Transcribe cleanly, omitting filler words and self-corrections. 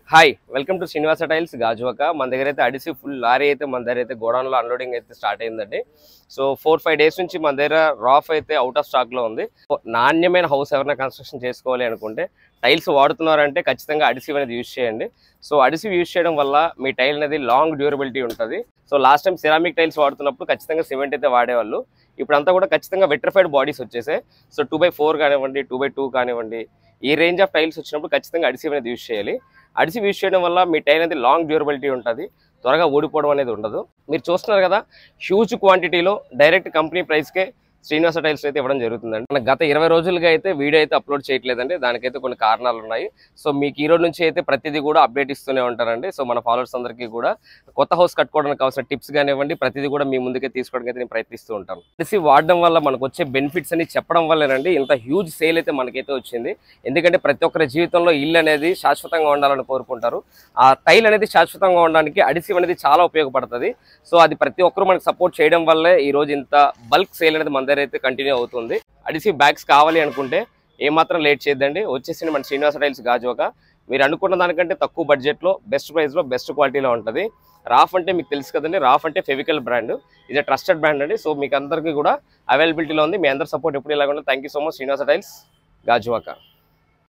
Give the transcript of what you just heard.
Hi welcome to Srinivasa tiles Gajuwaka. మన దగ్గర అయితే అడిసి ఫుల్ లారీ అయితే మన దగ్గర అయితే గోడౌన్లో అన్లోడింగ్ అయితే స్టార్ట్ అయిందండి. సో 4-5 డేస్ నుంచి మన దగ్గర రాఫ్ అయితే అవుట్ ఆఫ్ స్టాక్లో ఉంది. నాణ్యమైన హౌస్ ఎవరైనా కన్స్ట్రక్షన్ చేసుకోవాలి అనుకుంటే టైల్స్ వాడుతున్నారంటే ఖచ్చితంగా అడిసివ్ అనేది యూజ్ చేయండి. సో అడిసివ్ యూజ్ చేయడం వల్ల మీ టైల్ అనేది లాంగ్ డ్యూరబిలిటీ ఉంటుంది. So last time ceramic tiles వాడుతున్నప్పుడు ఖచ్చితంగా సిమెంట్ అయితే వాడేవాళ్ళు. ఇప్పుడంతా కూడా ఖచ్చితంగా వెట్రిఫైడ్ బాడీస్ వచ్చేసాయి. సో 2x4 కానివ్వండి, 2x2 కానివ్వండి, ఈ రేంజ్ ఆఫ్ టైల్స్ వచ్చినప్పుడు ఖచ్చితంగా అడిసివ్ అనేది యూజ్ చేయాలి. అడిసివ్ యూజ్ చేయడం వల్ల మీ టైల్ అనేది లాంగ్ డ్యూరబిలిటీ ఉంటుంది, త్వరగా ఊడిపోవడం అనేది ఉండదు. మీరు చూస్తున్నారు కదా, హ్యూజ్ క్వాంటిటీలో డైరెక్ట్ కంపెనీ ప్రైస్కే శ్రీనివాస టైల్స్ అయితే ఇవ్వడం జరుగుతుందండి. మన గత 20 రోజులుగా అయితే వీడియో అయితే అప్లోడ్ చేయట్లేదండి. దానికైతే కొన్ని కారణాలు ఉన్నాయి. సో మీకు ఈ రోజు నుంచి అయితే ప్రతిదీ కూడా అప్డేట్ ఇస్తూనే ఉంటారండి. సో మన ఫాలోవర్స్ అందరికీ కూడా కొత్త హౌస్ కట్టుకోవడానికి కావాల్సిన టిప్స్ కానివ్వండి, ప్రతిదీ కూడా మీ ముందుకే తీసుకోవడానికి అయితే నేను ప్రయత్నిస్తూ ఉంటాను. అడిసి వాడడం వల్ల మనకు వచ్చే బెనిఫిట్స్ అని చెప్పడం వల్లేనండి ఇంత హ్యూజ్ సేల్ అయితే మనకైతే వచ్చింది. ఎందుకంటే ప్రతి ఒక్కరి జీవితంలో ఇల్లు అనేది శాశ్వతంగా ఉండాలని కోరుకుంటారు. ఆ టైల్ అనేది శాశ్వతంగా ఉండడానికి అడిసివ్ అనేది చాలా ఉపయోగపడుతుంది. సో అది ప్రతి ఒక్కరు మనకు సపోర్ట్ చేయడం వల్లే ఈ రోజు ఇంత బల్క్ సేల్ అనేది మన దగ్గర అయితే కంటిన్యూ అవుతుంది. అడిసివ్ బ్యాగ్స్ కావాలి అనుకుంటే ఏమాత్రం లేట్ చేయొద్దండి, వచ్చేసి మన శ్రీనివాస టైల్స్ గాజువాక. మీరు అనుకున్న దానికంటే తక్కువ బడ్జెట్లో, బెస్ట్ ప్రైస్లో, బెస్ట్ క్వాలిటీలో ఉంటుంది. రాఫ్ అంటే మీకు తెలుసు కదండి, రాఫ్ అంటే ఫెవికల్ బ్రాండ్, ఇది ట్రస్టెడ్ బ్రాండ్ అండి. సో మీకు అందరికీ కూడా అవైలబిలిటీలో ఉంది. మీ అందరి సపోర్ట్ ఎప్పుడు ఇలాగ ఉంటుంది. Thank you so much. Srinivasa tiles Gajuwaka.